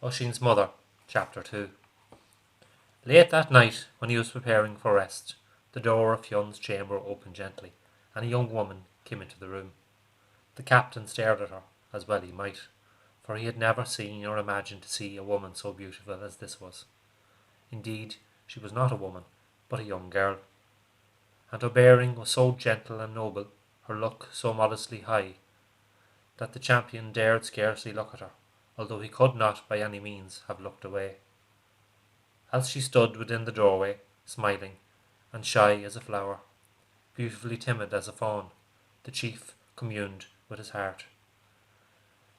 Oisin's Mother, Chapter 2. Late that night, when he was preparing for rest, the door of Fion's chamber opened gently, and a young woman came into the room. The captain stared at her, as well he might, for he had never seen or imagined to see a woman so beautiful as this was. Indeed, she was not a woman, but a young girl, and her bearing was so gentle and noble, her look so modestly high, that the champion dared scarcely look at her, although he could not by any means have looked away. As she stood within the doorway, smiling, and shy as a flower, beautifully timid as a fawn, the chief communed with his heart.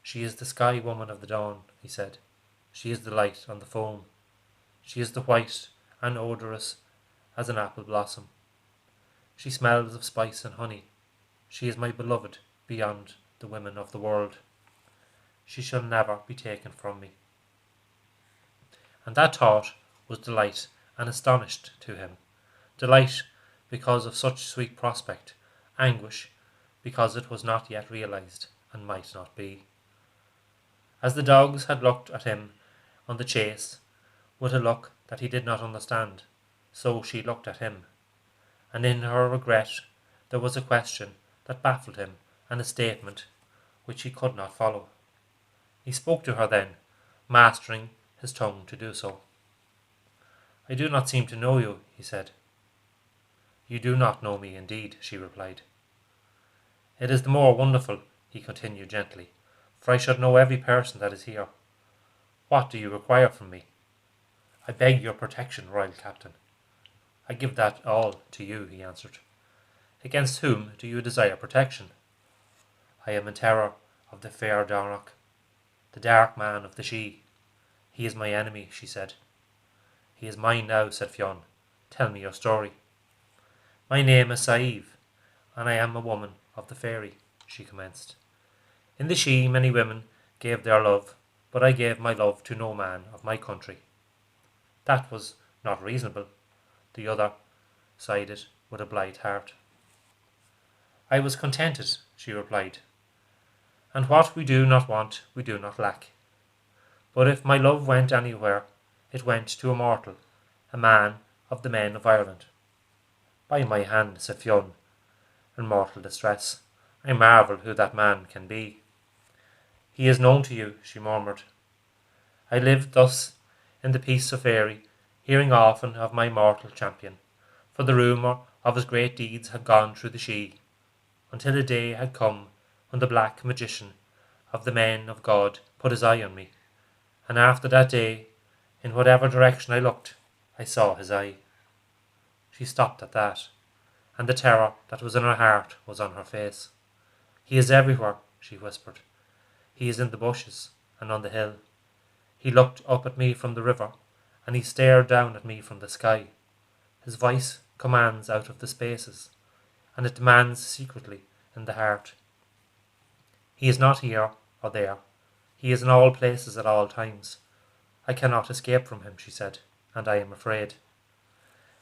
"She is the sky woman of the dawn," he said. "She is the light on the foam. She is the white and odorous as an apple blossom. She smells of spice and honey. She is my beloved beyond the women of the world. She shall never be taken from me." And that thought was delight and astonished to him. Delight because of such sweet prospect, anguish because it was not yet realized and might not be. As the dogs had looked at him on the chase with a look that he did not understand, so she looked at him, and in her regret there was a question that baffled him and a statement which he could not follow. He spoke to her then, mastering his tongue to do so. "I do not seem to know you," he said. "You do not know me indeed," she replied. "It is the more wonderful," he continued gently, "for I should know every person that is here. What do you require from me?" "I beg your protection, royal captain." "I give that all to you," he answered. "Against whom do you desire protection?" "I am in terror of the fair Darnoch, the dark man of the Sidhe. He is my enemy," she said. "He is mine now," said Fionn. "Tell me your story." "My name is Saïve, and I am a woman of the fairy," she commenced. "In the Sidhe many women gave their love, but I gave my love to no man of my country." "That was not reasonable," the other sighed it with a blithe heart. "I was contented," she replied, "and what we do not want we do not lack. But if my love went anywhere, it went to a mortal, a man of the men of Ireland." "By my hand," said Fionn, in mortal distress, "I marvel who that man can be." "He is known to you," she murmured. "I lived thus in the peace of Fairy, hearing often of my mortal champion, for the rumour of his great deeds had gone through the Sidhe, until a day had come when the black magician of the men of God put his eye on me, and after that day, in whatever direction I looked, I saw his eye." She stopped at that, and the terror that was in her heart was on her face. "He is everywhere," she whispered. "He is in the bushes and on the hill. He looked up at me from the river, and he stared down at me from the sky. His voice commands out of the spaces, and it demands secretly in the heart. He is not here or there. He is in all places at all times. I cannot escape from him," she said, "and I am afraid."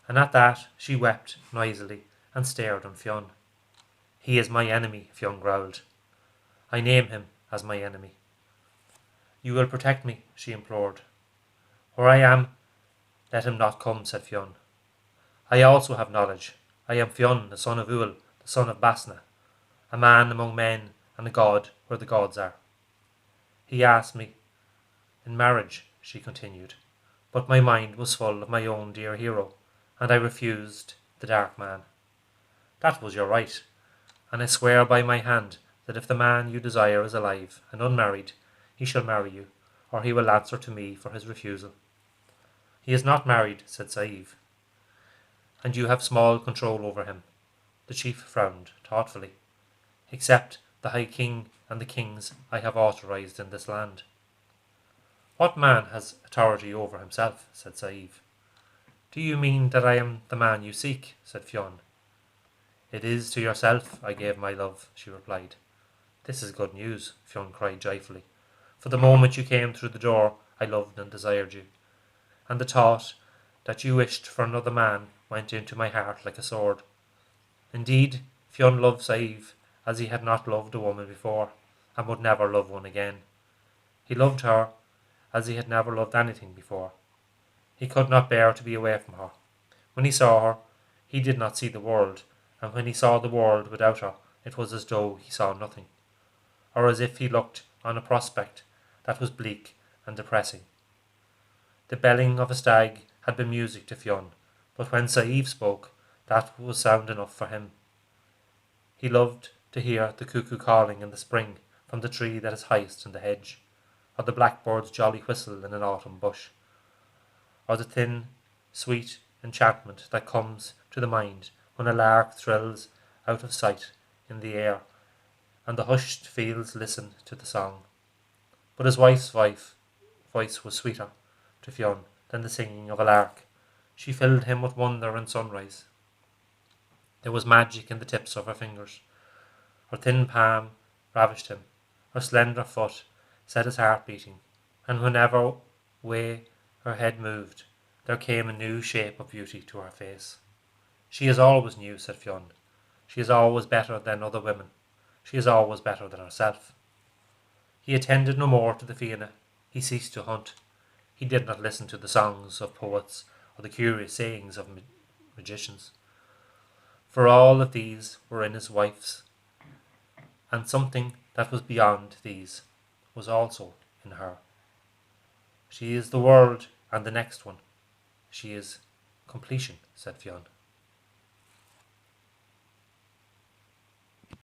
And at that she wept noisily and stared on Fionn. "He is my enemy," Fionn growled. "I name him as my enemy." "You will protect me," she implored. "Where I am, let him not come," said Fionn. "I also have knowledge. I am Fionn, the son of Uil, the son of Basna, a man among men and a god where the gods are. He asked me in marriage," she continued, "but my mind was full of my own dear hero, and I refused the dark man. That was your right, and I swear by my hand that if the man you desire is alive and unmarried, he shall marry you, or he will answer to me for his refusal." "He is not married," said Saïve, "and you have small control over him." The chief frowned thoughtfully. "Except the High King and the kings I have authorized in this land." "What man has authority over himself?" said Saïve. "Do you mean that I am the man you seek?" said Fionn. "It is to yourself I gave my love," she replied. "This is good news," Fionn cried joyfully. "For the moment you came through the door I loved and desired you, and the thought that you wished for another man went into my heart like a sword." Indeed, Fionn loved Saïve as he had not loved a woman before, and would never love one again. He loved her as he had never loved anything before. He could not bear to be away from her. When he saw her, he did not see the world, and when he saw the world without her, it was as though he saw nothing, or as if he looked on a prospect that was bleak and depressing. The belling of a stag had been music to Fionn, but when Saeve spoke, that was sound enough for him. He loved to hear the cuckoo calling in the spring from the tree that is highest in the hedge, or the blackbird's jolly whistle in an autumn bush, or the thin, sweet enchantment that comes to the mind when a lark thrills out of sight in the air, and the hushed fields listen to the song. But his wife's voice was sweeter to Fionn than the singing of a lark. She filled him with wonder and sunrise. There was magic in the tips of her fingers. Her thin palm ravished him. Her slender foot set his heart beating, and whenever way her head moved, there came a new shape of beauty to her face. She is always new, said Fionn. She is always better than other women. She is always better than herself. He attended no more to the Fianna. He ceased to hunt. He did not listen to the songs of poets or the curious sayings of magicians. For all of these were in his wife's, and something that was beyond these was also in her. She is the world and the next one. She is completion, said Fionn.